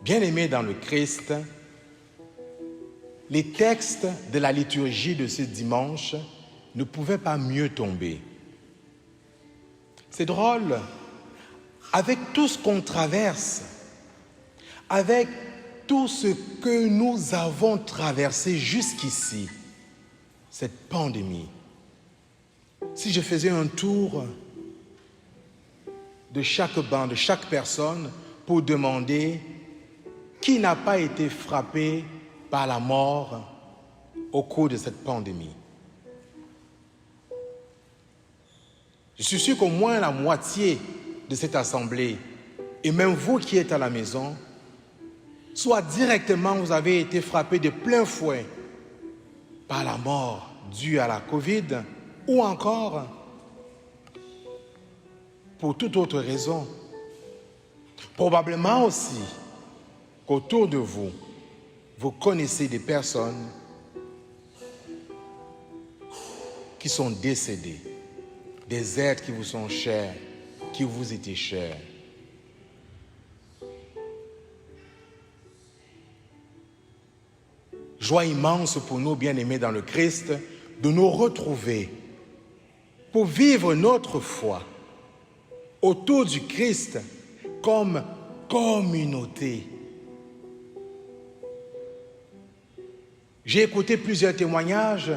Bien-aimés dans le Christ, les textes de la liturgie de ce dimanche ne pouvaient pas mieux tomber. C'est drôle, avec tout ce qu'on traverse, avec tout ce que nous avons traversé jusqu'ici, cette pandémie, si je faisais un tour de chaque banc, de chaque personne, pour demander qui n'a pas été frappé par la mort au cours de cette pandémie. Je suis sûr qu'au moins la moitié de cette assemblée, et même vous qui êtes à la maison, soit directement vous avez été frappé de plein fouet par la mort due à la Covid, ou encore pour toute autre raison. Probablement aussi qu'autour de vous, vous connaissez des personnes qui sont décédées, des êtres qui vous sont chers, qui vous étaient chers. Joie immense pour nous, bien-aimés dans le Christ, de nous retrouver pour vivre notre foi autour du Christ comme communauté. J'ai écouté plusieurs témoignages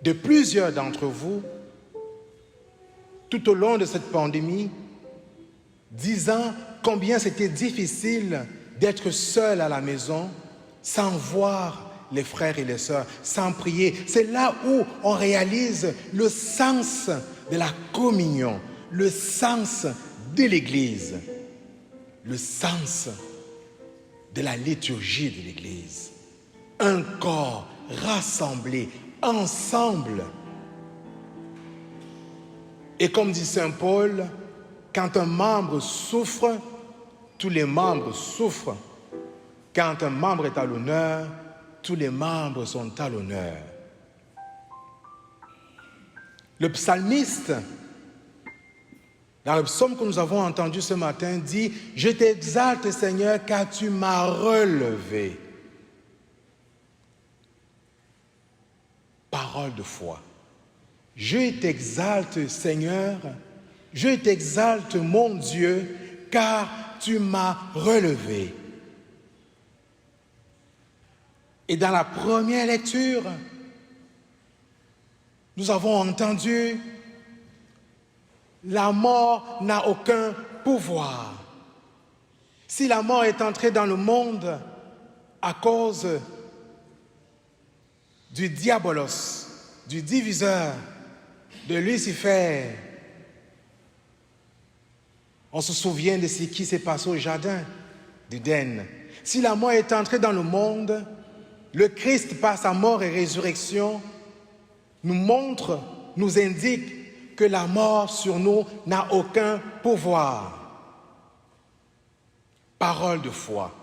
de plusieurs d'entre vous tout au long de cette pandémie, disant combien c'était difficile d'être seul à la maison, sans voir les frères et les sœurs, sans prier. C'est là où on réalise le sens de la communion, le sens de l'Église, le sens de la liturgie de l'Église. Un corps rassemblé ensemble. Et comme dit Saint Paul, quand un membre souffre, tous les membres souffrent. Quand un membre est à l'honneur, tous les membres sont à l'honneur. Le psalmiste, dans le psaume que nous avons entendu ce matin, dit « Je t'exalte, Seigneur, car tu m'as relevé. » Parole de foi. Je t'exalte, Seigneur, je t'exalte, mon Dieu, car tu m'as relevé. Et dans la première lecture, nous avons entendu la mort n'a aucun pouvoir. Si la mort est entrée dans le monde à cause du diabolos, du diviseur, de Lucifer, on se souvient de ce qui s'est passé au jardin d'Éden. Si la mort est entrée dans le monde, le Christ, par sa mort et résurrection, nous montre, nous indique que la mort sur nous n'a aucun pouvoir. Parole de foi.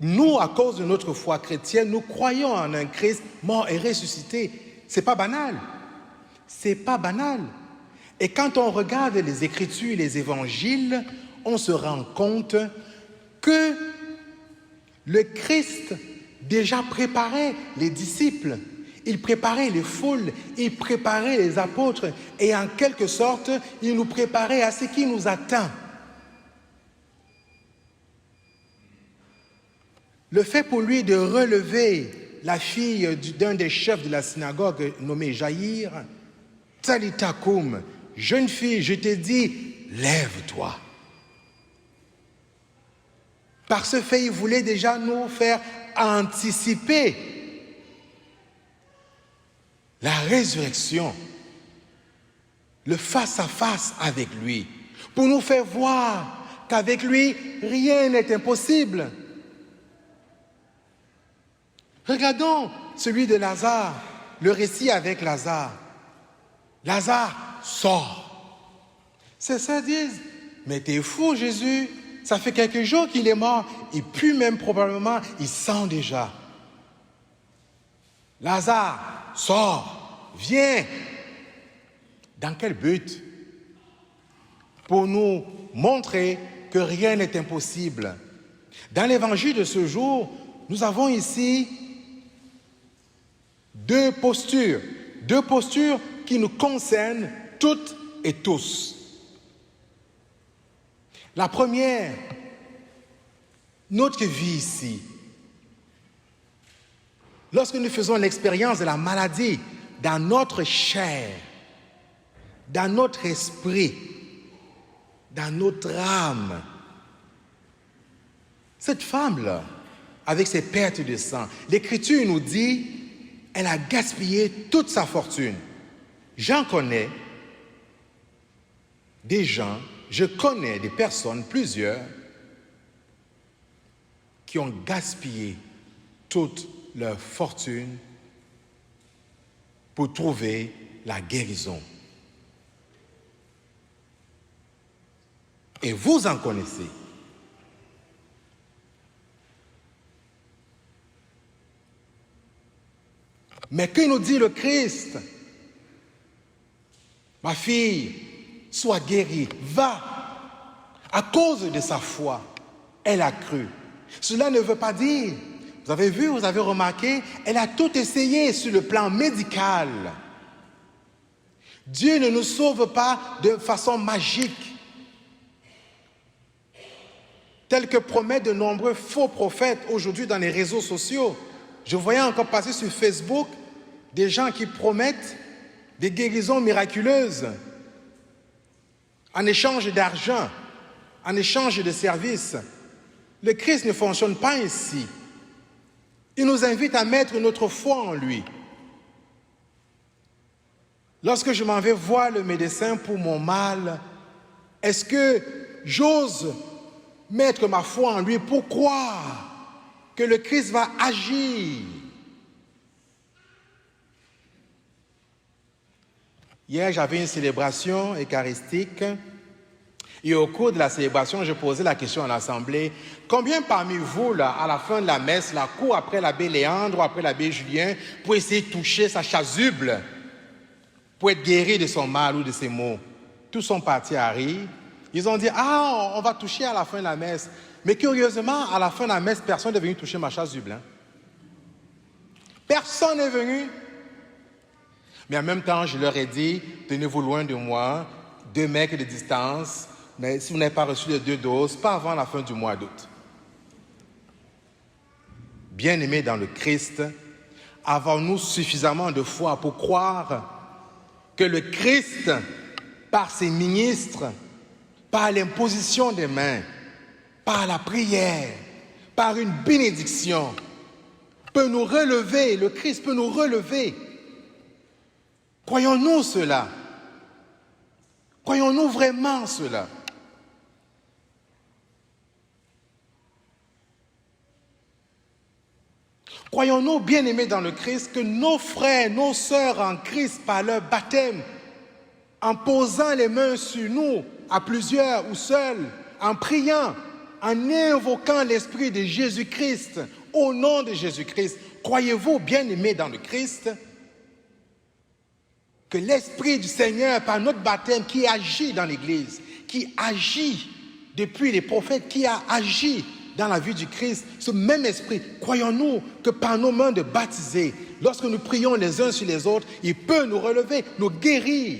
Nous, à cause de notre foi chrétienne, nous croyons en un Christ mort et ressuscité. C'est pas banal. C'est pas banal. Et quand on regarde les Écritures et les Évangiles, on se rend compte que le Christ déjà préparait les disciples, il préparait les foules, il préparait les apôtres et en quelque sorte, il nous préparait à ce qui nous attend. Le fait pour lui de relever la fille d'un des chefs de la synagogue nommé Jaïr, Talita koum, jeune fille, je te dis, lève-toi. Par ce fait, il voulait déjà nous faire anticiper la résurrection, le face-à-face avec lui, pour nous faire voir qu'avec lui, rien n'est impossible. Regardons celui de Lazare, le récit avec Lazare. Lazare sort. C'est ça disent, mais t'es fou Jésus, ça fait quelques jours qu'il est mort, et puis même probablement, il sent déjà. Lazare, sors, viens. Dans quel but? pour nous montrer que rien n'est impossible. Dans l'évangile de ce jour, nous avons ici deux postures qui nous concernent toutes et tous. La première, notre vie ici. Lorsque nous faisons l'expérience de la maladie dans notre chair, dans notre esprit, dans notre âme, cette femme-là, avec ses pertes de sang, l'Écriture nous dit, elle a gaspillé toute sa fortune. J'en connais des gens, je connais des personnes, plusieurs, qui ont gaspillé toute leur fortune pour trouver la guérison. Et vous en connaissez. Mais que nous dit le Christ? Ma fille, sois guérie, va. À cause de sa foi, elle a cru. Cela ne veut pas dire, vous avez vu, vous avez remarqué, elle a tout essayé sur le plan médical. Dieu ne nous sauve pas de façon magique, tel que promettent de nombreux faux prophètes aujourd'hui dans les réseaux sociaux. Je voyais encore passer sur Facebook des gens qui promettent des guérisons miraculeuses en échange d'argent, en échange de services. Le Christ ne fonctionne pas ainsi. Il nous invite à mettre notre foi en lui. Lorsque je m'en vais voir le médecin pour mon mal, est-ce que j'ose mettre ma foi en lui pour croire que le Christ va agir? Hier, j'avais une célébration eucharistique et au cours de la célébration, je posais la question à l'Assemblée, combien parmi vous, là, à la fin de la messe, la court après l'abbé Léandre ou après l'abbé Julien pour essayer de toucher sa chasuble, pour être guéri de son mal ou de ses maux? Tous sont partis à rire. Ils ont dit, on va toucher à la fin de la messe. Mais curieusement, à la fin de la messe, personne n'est venu toucher ma chasuble. Hein? Personne n'est venu. Mais en même temps, je leur ai dit, tenez-vous loin de moi, 2 mètres de distance, mais si vous n'avez pas reçu les 2 doses, pas avant la fin du mois d'août. Bien-aimés dans le Christ, avons-nous suffisamment de foi pour croire que le Christ, par ses ministres, par l'imposition des mains, par la prière, par une bénédiction, peut nous relever, le Christ peut nous relever? Croyons-nous cela? Croyons-nous vraiment cela? Croyons-nous, bien-aimés dans le Christ, que nos frères, nos sœurs en Christ, par leur baptême, en posant les mains sur nous, à plusieurs ou seuls, en priant, en invoquant l'Esprit de Jésus-Christ, au nom de Jésus-Christ, croyez-vous, bien-aimés dans le Christ, que l'Esprit du Seigneur, par notre baptême, qui agit dans l'Église, qui agit depuis les prophètes, qui a agi dans la vie du Christ, ce même Esprit, croyons-nous que par nos mains de baptisés, lorsque nous prions les uns sur les autres, il peut nous relever, nous guérir?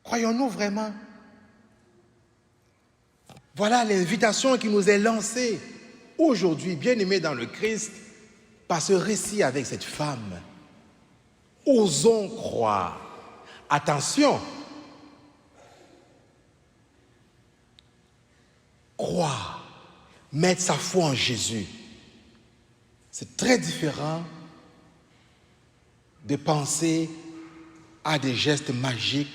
Croyons-nous vraiment? Voilà l'invitation qui nous est lancée aujourd'hui, bien-aimés dans le Christ, par ce récit avec cette femme. Osons croire. Attention. Croire, mettre sa foi en Jésus, c'est très différent de penser à des gestes magiques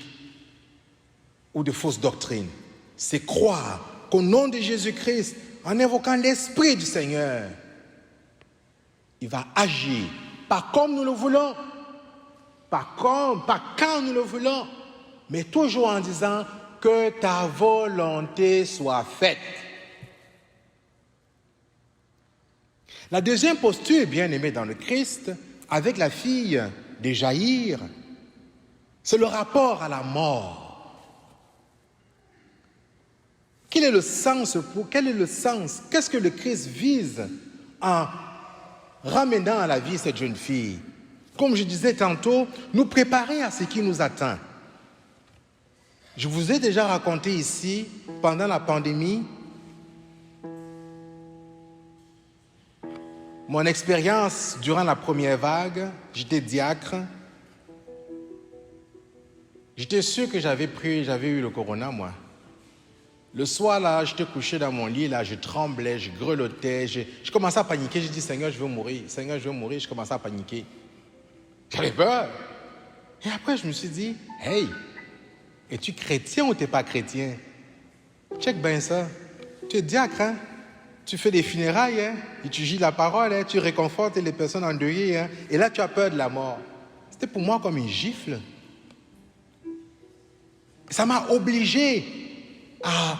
ou de fausses doctrines. C'est croire qu'au nom de Jésus-Christ, en invoquant l'Esprit du Seigneur, il va agir, pas comme nous le voulons, pas quand nous le voulons, mais toujours en disant que ta volonté soit faite. La deuxième posture, bien-aimée dans le Christ, avec la fille de Jaïr, c'est le rapport à la mort. Quel est le sens? Qu'est-ce que le Christ vise en ramenant à la vie cette jeune fille? Comme je disais tantôt, nous préparer à ce qui nous attend. Je vous ai déjà raconté ici, pendant la pandémie, mon expérience durant la première vague. J'étais diacre. J'étais sûr que j'avais eu le corona, moi. Le soir, là, j'étais couché dans mon lit, là, je tremblais, je grelottais, je commençais à paniquer. J'ai dit, Seigneur, je veux mourir. Seigneur, je veux mourir. Je commençais à paniquer. J'avais peur. Et après, je me suis dit, hey, es-tu chrétien ou t'es pas chrétien? Check bien ça. Tu es diacre, hein? Tu fais des funérailles, hein? Et tu gis la parole, hein? Tu réconfortes les personnes endeuillées, hein? Et là, tu as peur de la mort. C'était pour moi comme une gifle. Ça m'a obligé à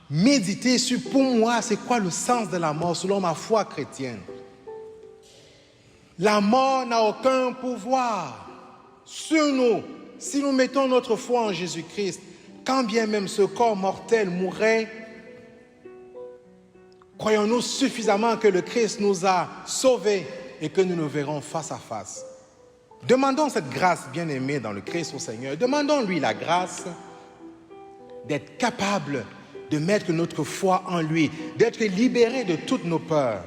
méditer sur, pour moi, c'est quoi le sens de la mort selon ma foi chrétienne. La mort n'a aucun pouvoir sur nous si nous mettons notre foi en Jésus-Christ. Quand bien même ce corps mortel mourrait, croyons-nous suffisamment que le Christ nous a sauvés et que nous nous verrons face à face. Demandons cette grâce bien-aimée dans le Christ au Seigneur. Demandons-lui la grâce d'être capable de mettre notre foi en lui, d'être libérés de toutes nos peurs,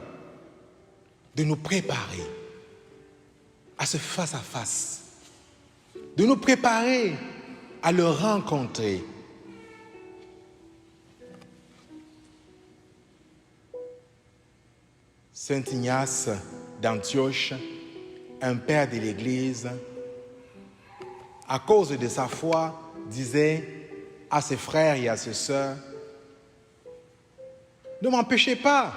de nous préparer à ce face-à-face, de nous préparer à le rencontrer. Saint Ignace d'Antioche, un père de l'Église, à cause de sa foi, disait à ses frères et à ses sœurs, ne m'empêchez pas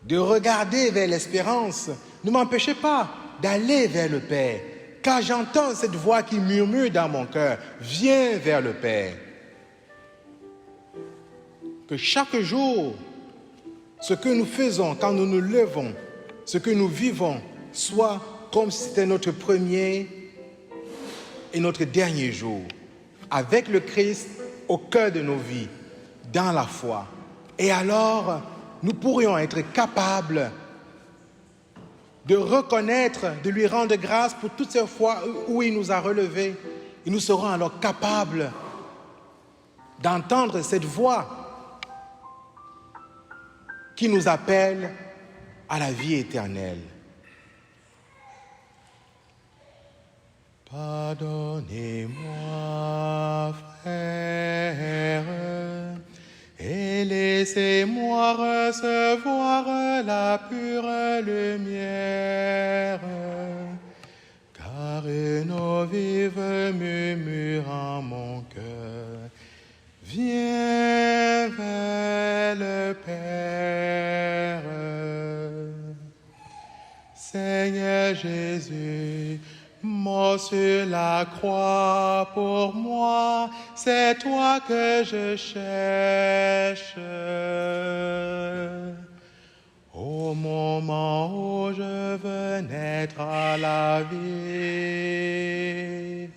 de regarder vers l'espérance, ne m'empêchez pas d'aller vers le Père, car j'entends cette voix qui murmure dans mon cœur, viens vers le Père. Que chaque jour, ce que nous faisons quand nous nous levons, ce que nous vivons, soit comme si c'était notre premier et notre dernier jour, avec le Christ au cœur de nos vies, dans la foi. Et alors, nous pourrions être capables de reconnaître, de lui rendre grâce pour toutes ces fois où il nous a relevés. Et nous serons alors capables d'entendre cette voix qui nous appelle à la vie éternelle. Pardonnez-moi, frères, et laissez-moi recevoir la pure lumière, car une vive murmure en mon cœur. Viens vers le Père. Seigneur Jésus, mort sur la croix pour moi, c'est toi que je cherche. Au moment où je veux naître à la vie,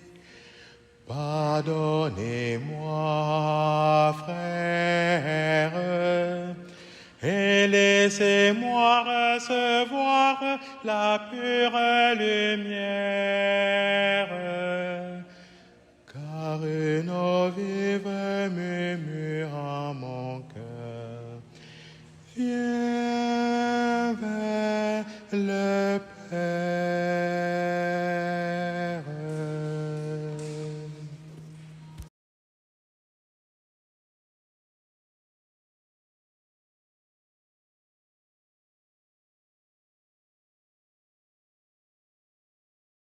pardonnez-moi, frères, et laissez-moi recevoir la pure lumière, car une vive murmure en mon cœur. Viens vers le Père.